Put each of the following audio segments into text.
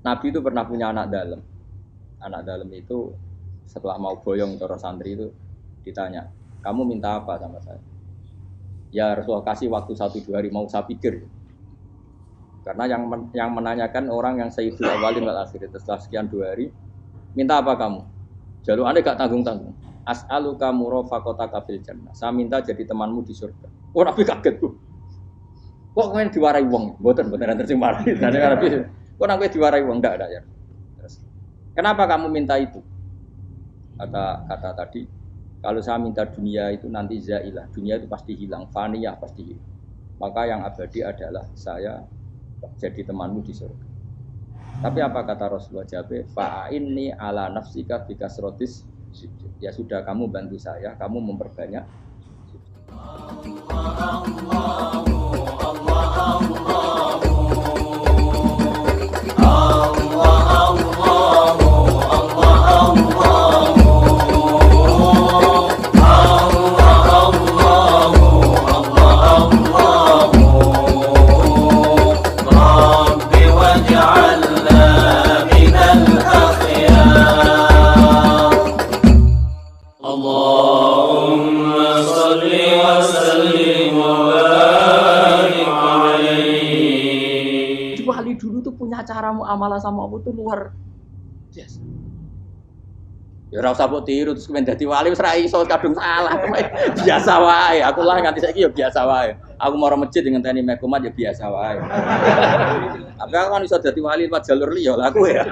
Nabi itu pernah punya anak dalam. Anak dalam itu setelah mau boyong cara santri itu ditanya, kamu minta apa sama saya? Ya Rasulullah kasih waktu 1-2 hari mau saya pikir. Karena yang menanyakan orang yang sayyidul awalin wal akhirin setelah sekian 2 hari, minta apa kamu? Jalur Anda gak tanggung-tanggung. As'aluka murafaqataka fil jannah. Saya minta jadi temanmu di surga. Oh Nabi kaget tuh. Kok kalian diwarai wong? Mboten nanti sing marahi. Nabi, kok Nabi diwarai wong ndak ada ya. Terus, kenapa kamu minta itu? Kata tadi, kalau saya minta dunia itu nanti zailah. Dunia itu pasti hilang, faniyah pasti hilang. Maka yang abadi adalah saya jadi temanmu di surga. Tapi apa kata Rasulullah Jabe? Fa'inni ala nafsika bikasrotis. Ya sudah, kamu bantu saya, kamu memperbanyak. Cara muamalah sama Allah itu luar biasa. Ya ora usah mbok tiru terus kemen dadi wali wis ra iso kadung salah. Biasa wae. Aku lah nganti saiki ya biasa wae. Aku mau masjid dengan tani mekumat ya biasa wae. Tapi aku kan iso dadi wali lewat jalur liya lah aku ya.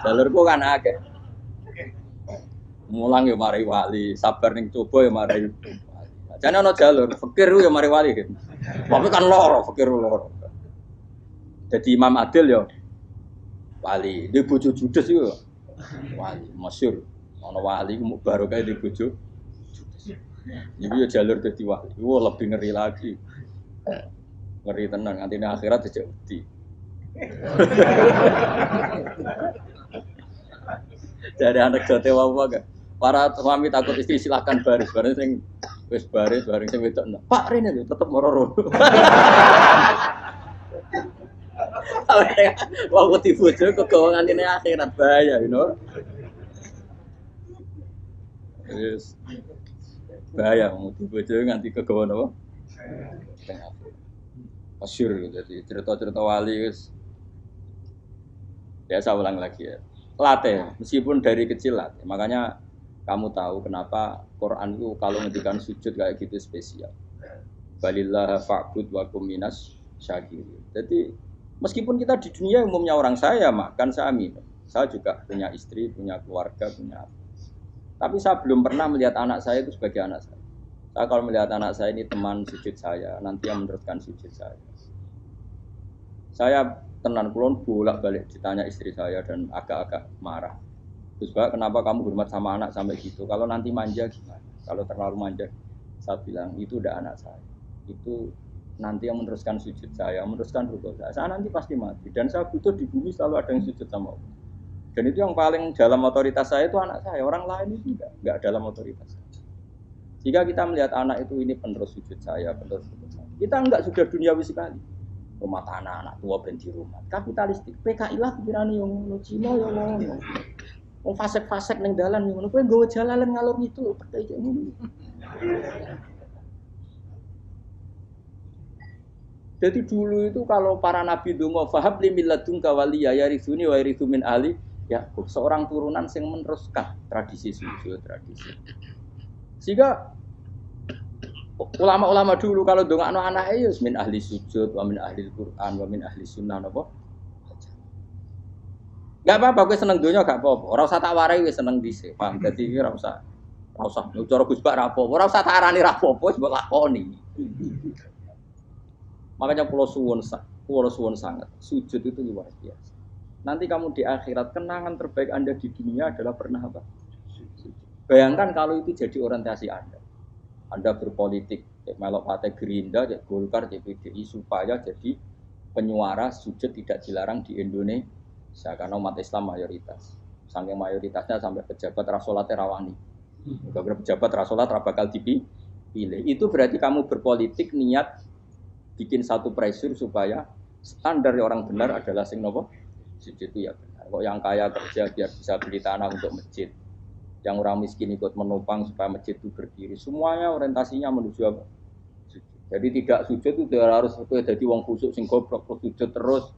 Jalurku kan akeh. Mulang ya mari wali, sabar ning coba ya mari wali. Jane ana jalur fikir ya mari wali. Tapi kan loro, fikir loro. Jadi Imam Adil ya wali, dia bojo judes itu wali, masyhur. Ana wali ku barokah di bojo judes. Iki ya jalur dadi wali. Wah lebih ngeri lagi. Ngeri tenan nganti ning akhirat dijak wedi. Dari anak jote wae para suami takut istri silakan baris sing wis baris bareng sing wedok. Pak Rene lho tetep moro-moro. Wah, di bojo kegawangan ini akhirat bahaya, you know. Yes. Bahaya, di bojo nganti kegawan apa? Masyhur gitu, jadi cerita-cerita wali wis. Ya saya ulang lagi ya. Latih, meskipun dari kecil latih. Makanya kamu tahu kenapa Quran itu kalau ngendikan sujud kayak gitu spesial. Balillah fa'bud wa kum minas syakirin. Jadi meskipun kita di dunia umumnya orang saya makan, saya minum. Saya juga punya istri, punya keluarga, punya apa. Tapi saya belum pernah melihat anak saya itu sebagai anak saya. Saya kalau melihat anak saya ini teman sujud saya, nanti yang meneruskan sujud saya. Saya tenan kulon bolak-balik ditanya istri saya dan agak-agak marah. Terus Pak, kenapa kamu hormat sama anak sampai gitu? Kalau nanti manja gimana? Kalau terlalu manja, saya bilang itu udah anak saya. Itu nanti yang meneruskan sujud saya, meneruskan rukuk saya nanti pasti mati. Dan saya butuh di bumi selalu ada yang sujud sama Allah. Dan itu yang paling dalam otoritas saya itu anak saya. Orang lain itu enggak dalam otoritas saya. Jika kita melihat anak itu ini penerus sujud saya, penerus sujud saya. Kita enggak sudah duniawi sekali. Rumah tanah, anak tua ben di rumah. Kapitalistik. PKI lah pikirannya yang ngono Cina ya ngono. Wong fasek-fasek ning dalan ngono. Kowe nggawa jalalan ngalor itu percaya ngono. Jadi dulu itu kalau para nabi donga fahab li milladunka waliya yarithuni wa yarithu min ali ya seorang turunan yang meneruskan tradisi sujud tradisi. Sehingga ulama-ulama dulu kalau dongakno anake ya min ahli sujud wa min ahli Quran wa min ahli sunnah napa. Enggak apa-apa kowe seneng donya gak apa-apa. Ora usah tak warai wis seneng dhisik. Paham dadi iki ora usah cara Gus Bak ra apa-apa. Ora usah tak arani ra apa-apa wis mbok lakoni. Makanya pulau suwon sangat sujud itu luar biasa. Nanti kamu di akhirat kenangan terbaik Anda di dunia adalah pernah apa? Sujud. Bayangkan kalau itu jadi orientasi Anda. Anda berpolitik, melok partai Gerindra, Golkar, PDI supaya jadi penyuara sujud tidak dilarang di Indonesia karena umat Islam mayoritas. Saking mayoritasnya sampai pejabat rasolat rawani. Beberapa pejabat rasolat bakal dipilih. Itu berarti kamu berpolitik niat bikin satu pressure supaya standar orang benar adalah sing nopo Sujud itu ya benar. Kok yang kaya kerja biar bisa beli tanah untuk masjid. Yang orang miskin ikut menopang supaya masjid itu berdiri. Semuanya orientasinya menuju apa? Sujud. Jadi tidak sujud itu harus jadi wong khusuk sing goblok sujud terus.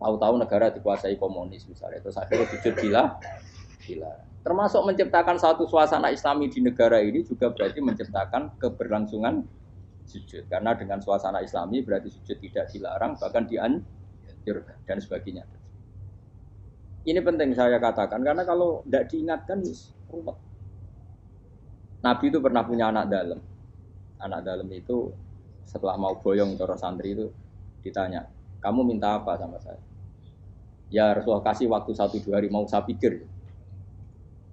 Tahu-tahu negara dikuasai komunis misalnya. Terus akhirnya sujud gila. Termasuk menciptakan satu suasana Islami di negara ini juga berarti menciptakan keberlangsungan sujud. Karena dengan suasana Islami berarti sujud tidak dilarang bahkan dianjurkan dan sebagainya. Ini penting saya katakan karena kalau tidak diingatkan ruwet. Nabi itu pernah punya anak dalam. Anak dalam itu setelah mau boyong cara santri itu ditanya, kamu minta apa sama saya? Ya Rasulullah kasih waktu 1-2 hari mau saya pikir.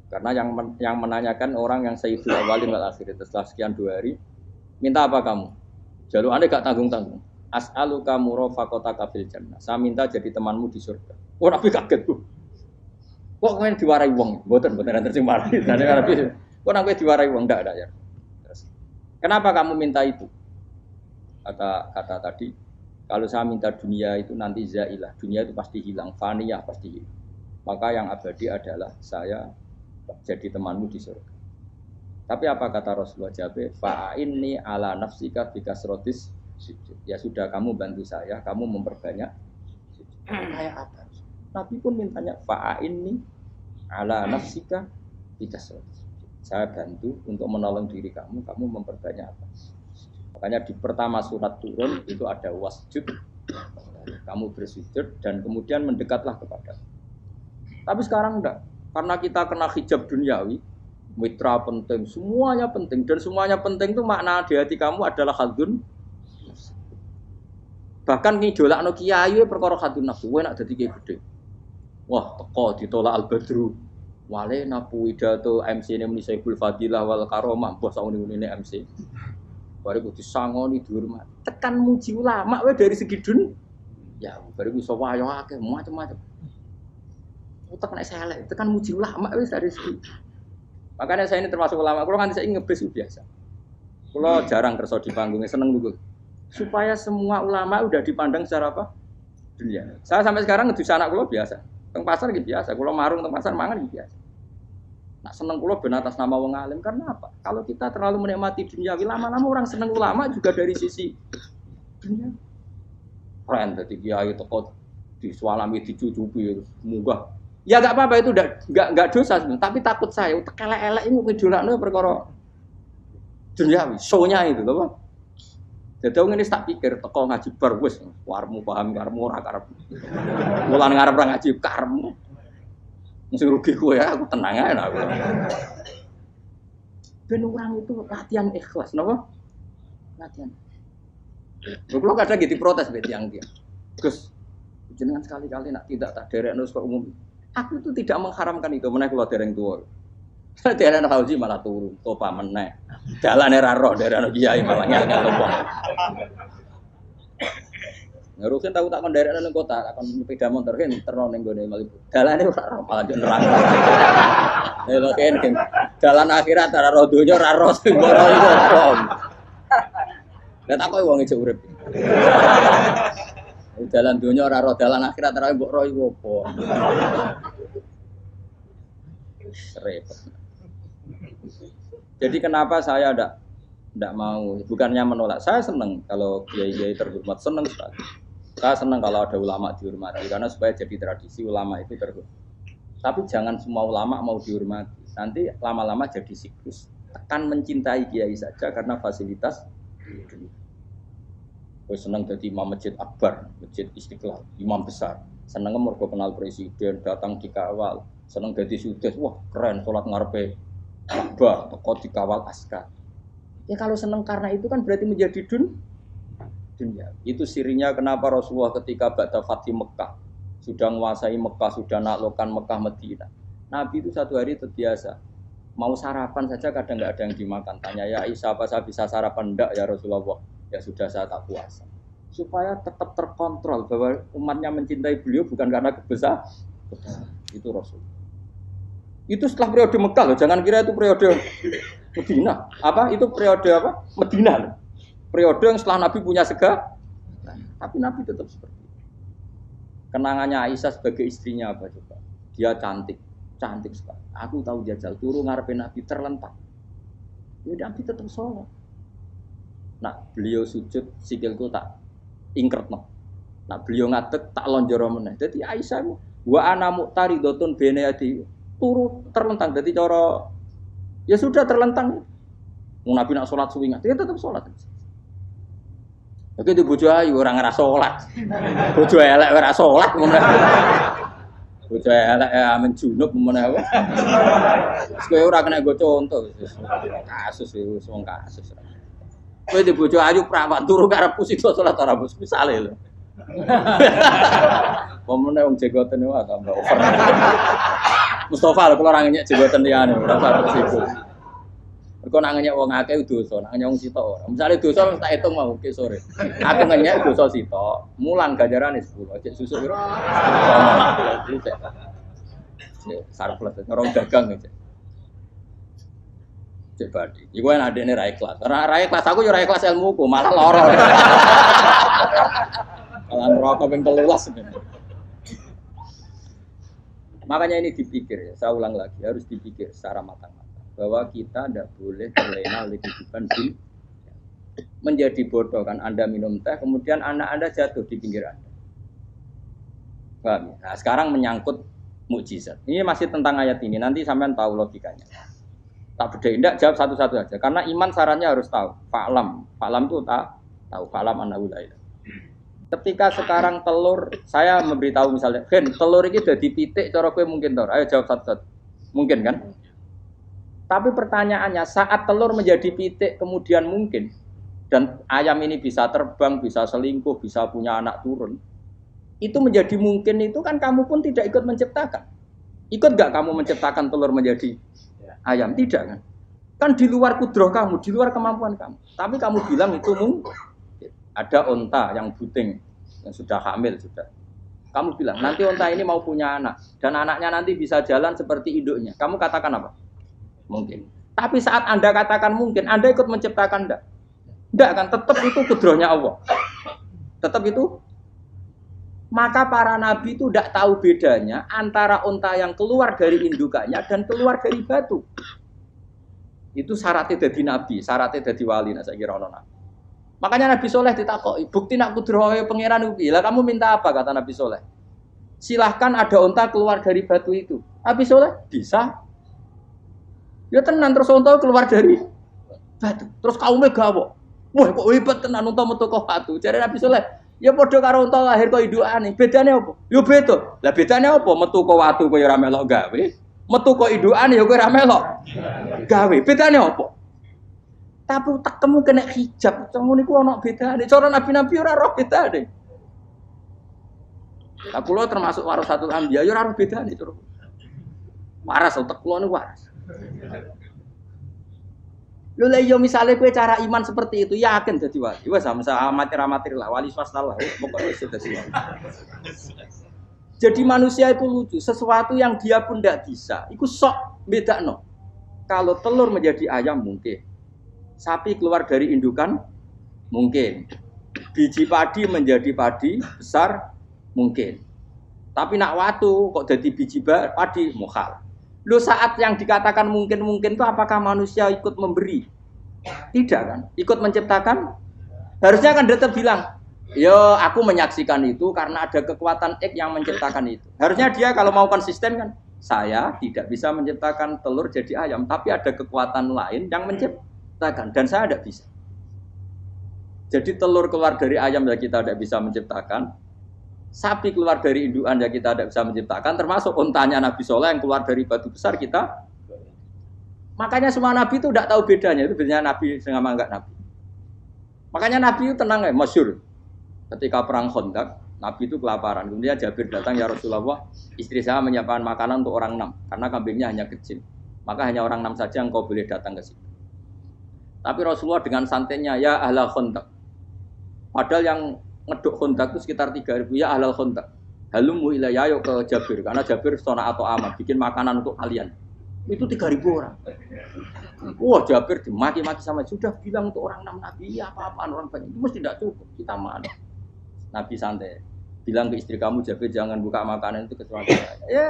Karena yang menanyakan orang yang sayyidul awwalin wal akhirin setelah sekian 2 hari, minta apa kamu? Jalur Anda gak tanggung-tanggung. As'aluka murafaqataka fil jannah. Saya minta jadi temanmu di surga. Oh Nabi kaget tuh. Kok kalian diwarai wong? Mboten nanti sing marahi. Kok nang kowe diwarai wong ndak ada ya. Terus, kenapa kamu minta itu? Kata tadi, kalau saya minta dunia itu nanti zailah. Dunia itu pasti hilang, faniyah pasti hilang. Maka yang abadi adalah saya jadi temanmu di surga. Tapi apa kata Rasulullah Jabe? Fa'inni ala nafsika bikasrotis sujud. Ya sudah kamu bantu saya, kamu memperbanyak sujud. Kayak apa? Nabi pun mintanya fa'inni ala nafsika bikasrotis. Saya bantu untuk menolong diri kamu memperbanyak apa? Makanya di pertama surat turun itu ada wasjud. Kamu bersujud dan kemudian mendekatlah kepada. Tapi sekarang enggak. Karena kita kena hijab duniawi, mitra penting, semuanya penting. Dan semuanya penting itu makna di hati kamu adalah hadun. Bahkan ngidolakno kiai perkara hadun nafsu, enak dadi kiai gede. Wah, teko ditolak Al-Badru. Wale napu pidato MC ne muni Saiful Fadilah wal Karomah, bos sauni-unine MC. Baru disangoni dihormat. Tekan muji ulama wae dari segi dun. Ya, baru iso wayo akeh macam-macam. Utek nek selek, tekan muji ulama wis dari segi. Makanya saya ini termasuk ulama. Kalau nganti saya ngebes biasa. Kalau jarang kerso di panggungnya seneng dulu. Supaya semua ulama udah dipandang secara apa? Dunia. Saya sampai sekarang ngedus anak kula biasa. Teng pasar gitu biasa. Kula marung teng pasar mangan gitu biasa. Nah seneng kula ben atas nama wong alim karena apa? Kalau kita terlalu menikmati dunia, lama-lama orang seneng ulama juga dari sisi dunia. Keren dadi kiai teko disualami dicucupi munggah. Ya enggak apa-apa itu enggak dosa sebenarnya, tapi takut saya elek-elek iku ngidolakno perkara duniawi, show-nya itu lho. Jadi wong ini tak pikir teko ngaji bar wis warmu paham karmu ora karep. Mulan ngarep ora ngaji karmu. Mesti rugi kowe ya, aku tenang ae aku. Ben orang itu latihan ikhlas, napa? Latihan. Lho kadang gitu protes mbek tiyang dia. Gus, jenengan sekali-kali nak tidak tak derekno kok umum. Aku itu tidak mengharamkan itu, menawa kula dereng tuwa. Daerah Fauzi malah turu, topa meneh. Dalane ra roh daerah kiai malah ngel-ngel wong. Ngurusin tahu tak kon daerah nang kota, tak kon sepeda motor kan terno ning gone Malibu. Dalane ora roh malah neraka. Lha kene dalan akhirat ora roh donya ora roh sing ora iku apa. Lah tak koyo wong ijo urip. Dalan donya ora roh, dalan akhirat ora mbok roh iku apa. Repot. Jadi kenapa saya tidak mau, bukannya menolak, saya senang kalau kiai-kiai terhormat, senang sekali. Saya senang kalau ada ulama dihormati, karena supaya jadi tradisi ulama itu terhormat. Tapi jangan semua ulama mau dihormati, nanti lama-lama jadi siklus. Tekan mencintai kiai saja karena fasilitas. Saya senang jadi imam masjid akbar, masjid Istiqlal, imam besar. Senang mergo kenal presiden, datang dikawal. Senang jadi sudes, wah keren, sholat ngarepe Ka'bah, teko dikawal askar. Ya kalau senang karena itu kan berarti menjadi dunia. Itu sirinya kenapa Rasulullah ketika ba'da Fathi Mekah sudah menguasai Mekah, sudah naklukkan Mekah Madinah. Nabi itu satu hari terbiasa mau sarapan saja kadang nggak ada yang dimakan. Tanya ya Aisyah apa saya bisa sarapan? Enggak ya Rasulullah. Ya sudah saya tak puasa. Supaya tetap terkontrol bahwa umatnya mencintai beliau bukan karena kebesaran. Itu Rasul. Itu setelah periode Mekah loh, jangan kira itu periode Medina. Apa? Itu periode apa? Medina loh. Periode yang setelah Nabi punya segala. Tapi Nabi tetap seperti itu. Kenangannya Aisyah sebagai istrinya apa coba? Dia cantik, cantik sekali. Aku tahu jajal turu ngarepin Nabi terlentang. Ya Nabi tetap sholat. Nah beliau sujud sikilku tak ingkretno. Nah beliau ngadeg tak lonjoro meneh. Jadi Aisyah wa ana muqtaridotun bene adi turu terlentang. Jadi cara ya sudah terlentang. Nabi nak sholat suwi dia tetap sholat. Oke di bojo ayu ora ngerasa sholat. Bojo elek ora sholat ngono. Bojo elek amen junub meneh wae. Kowe ora kena go contoh kasus wis wong kasus. Kowe di bojo ayu prawan turu karepku sida sholat ora bos misale lho. Pomene wong jegoten wae tambah over. Mustofa lho kula ora ngenyek jegoten liyane ora usah siku. Mergo nak ngenyek wong akeh dosa, nak ngenyek wong sitok ora. Misale dosa tak hitung mau ke sore. Aku ngenyek dosa sitok, mulang ganjarane 10. Cek susuk piro? Sarplus orang dagang cek. Cek badi. Iku enak adekne ra ikhlas. Ra ikhlas aku yo ra ikhlas ilmuku, malah lara. Malah neraka ping 13. Makanya ini dipikir ya, saya ulang lagi harus dipikir secara matang-matang bahwa kita tidak boleh terlena oleh kehidupan menjadi bodoh kan Anda minum teh kemudian anak Anda jatuh di pinggir Anda. Paham? Nah, sekarang menyangkut mukjizat. Ini masih tentang ayat ini. Nanti sampean tahu logikanya. Tak bedain, enggak jawab satu-satu aja. Karena iman syaratnya harus tahu. Fa'lam itu tak tahu. Fa'lam annahu la ilaha. Ketika sekarang telur, saya memberitahu misalnya, Gen, telur ini udah dipitik, cara kowe mungkin tor. Ayo jawab satu-satu. Mungkin kan? Tapi pertanyaannya, saat telur menjadi pitik kemudian mungkin, dan ayam ini bisa terbang, bisa selingkuh, bisa punya anak turun, itu menjadi mungkin itu kan kamu pun tidak ikut menciptakan. Ikut gak kamu menciptakan telur menjadi ayam? Tidak kan? Kan di luar kudroh kamu, di luar kemampuan kamu. Tapi kamu bilang itu mungkin. Ada onta yang buting, yang sudah hamil sudah. Kamu bilang, nanti onta ini mau punya anak. Dan anaknya nanti bisa jalan seperti induknya. Kamu katakan apa? Mungkin. Tapi saat Anda katakan mungkin, Anda ikut menciptakan enggak? Enggak kan? Tetap itu kudrohnya Allah. Tetap itu. Maka para nabi itu tidak tahu bedanya antara onta yang keluar dari indukannya dan keluar dari batu. Itu syaratnya jadi nabi, syaratnya jadi wali. Nah, saya kira ono nabi. Makanya Nabi Soleh ditakoki, bukti nak kudrohe pangeran ubi. Lah kamu minta apa kata Nabi Soleh? Silahkan ada onta keluar dari batu itu. Nabi Soleh bisa. Ya tenan terus onta keluar dari batu. Terus kaumnya gawo. Wah kok hebat tenan onta metu kok batu. Jare Nabi Soleh, ya padha karo onta lahir kok indukane. Bedane apa? Ya beda. Lah bedane apa? Metu kok watu kok ora melok gawe. Metu kok indukane ya kowe ora melok gawe. Bedane apa? Tapi utakmu kena hijab, kamu niku ana bedane. Cara nabi-nabi ora roh bedane. Lah kula termasuk warasatul anbiya ya ora roh bedane, Cur. Waras utek kula niku waras. Lho lha yo misale kowe cara iman seperti itu yakin dadi wali. Wes sama amatir-amatir lah wali swasta lah. Pokoke wis dadi wali. Jadi manusia itu lucu, sesuatu yang dia pun tidak bisa. Iku sok bedakno. Kalau telur menjadi ayam mungkin. Sapi keluar dari indukan mungkin. Biji padi menjadi padi besar mungkin. Tapi nak watu kok jadi biji padi mukhal. Lo saat yang dikatakan mungkin-mungkin itu apakah manusia ikut memberi? Tidak kan? Ikut menciptakan? Harusnya kan tetap bilang, yo aku menyaksikan itu karena ada kekuatan X yang menciptakan itu. Harusnya dia kalau mau konsisten kan, saya tidak bisa menciptakan telur jadi ayam, tapi ada kekuatan lain yang menciptakan. Dan saya tidak bisa. Jadi telur keluar dari ayam ya kita tidak bisa menciptakan. Sapi keluar dari indukan ya kita tidak bisa menciptakan. Termasuk untanya Nabi Soleh yang keluar dari batu besar kita. Makanya semua Nabi itu tidak tahu bedanya. Itu bedanya Nabi dengan enggak Nabi. Makanya Nabi itu tenang ya, masyhur. Ketika perang Khandaq, Nabi itu kelaparan. Kemudian Jabir datang, ya Rasulullah, istri saya menyiapkan makanan untuk orang 6. Karena kambingnya hanya kecil. Maka hanya orang 6 saja yang kau boleh datang ke situ. Tapi Rasulullah dengan santainya, ya ahlal Khandaq. Padahal yang ngeduk Khandaq itu sekitar 3.000, ya ahlal Khandaq. Halumu ilayya yuk ke Jabir, karena Jabir sona atau amat, bikin makanan untuk kalian. Itu 3.000 orang. Wah Jabir dimaki-maki sama, sudah bilang untuk orang 6 Nabi, ya apa-apaan orang banyak. Itu mesti tidak cukup, kita mana. Nabi santai. bilang ke istri kamu Jabir jangan buka makanan itu kecuali saya. Ya,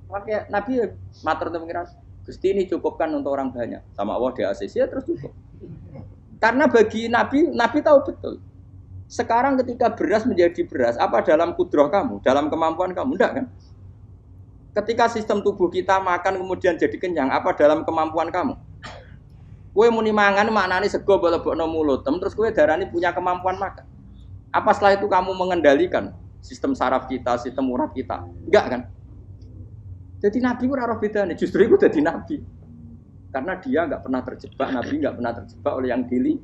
pakai Nabi matur teng pengiran. Gusti ini cukupkan untuk orang banyak. Sama Allah di ACC ya terus cukup. Karena bagi Nabi, Nabi tahu betul. Sekarang ketika beras menjadi beras, apa dalam kudroh kamu, dalam kemampuan kamu? Enggak kan? Ketika sistem tubuh kita makan kemudian jadi kenyang, apa dalam kemampuan kamu? Kue muni mangan maknane sego bolebokno mulut, terus kue darani punya kemampuan makan. Apa setelah itu kamu mengendalikan sistem saraf kita, sistem urat kita? Enggak kan? Jadi Nabi ora roh bedane, justru itu jadi Nabi. Karena dia enggak pernah terjebak, Nabi enggak pernah terjebak oleh yang dili.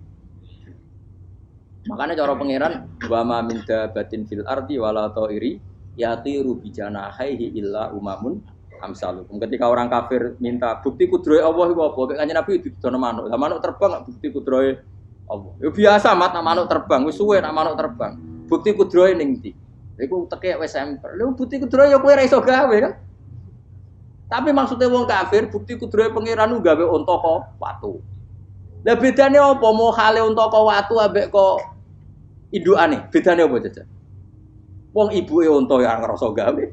Makanya cara pangeran wa ma min dabatin fil ardi wala ta'iri yatiru bi janahihi illa umamun amsalukum. Ketika orang kafir minta bukti kudrohe Allah iku apa? Kayak kanjeng Nabi didono manuk. Lah manuk terbang bukti kudrohe Allah. Ya biasa mat manuk terbang, wis suwe nak manuk terbang. Bukti kudrohe ning ndi? Iku teke wis semper. Lha bukti kudrohe ya kowe ra iso gawe kan? Tapi maksudnya wong kafir bukti kudrohe pangeran gawe unta kok watu. Lah bedane apa mau hale unta kok watu ambek kok indukane? Bedane apa jajan? Wong ibuke unta ya ngrasa gawe.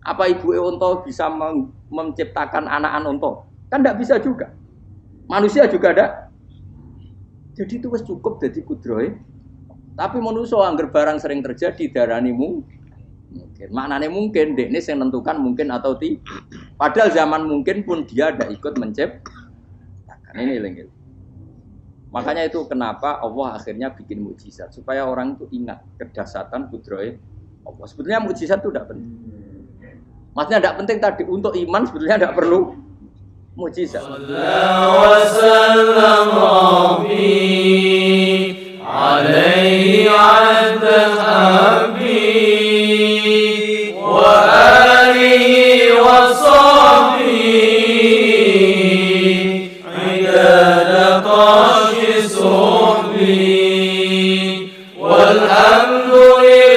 Apa ibuke unta bisa menciptakan anak-anak unta? Kan enggak bisa juga. Manusia juga ada. Jadi itu wis cukup dadi kudrohe. Tapi manusia angger barang sering terjadi darani mungkin. Maknane mungkin dekne sing nentukan mungkin atau tidak. Padahal zaman mungkin pun dia ada ikut menciptakan. Ini lengil. Makanya itu kenapa Allah akhirnya bikin mukjizat supaya orang itu ingat kedahsyatan kudrohe Allah. Sebetulnya mukjizat itu tidak penting. Maksudnya tidak penting tadi untuk iman sebetulnya tidak perlu mukjizat. والحمد لله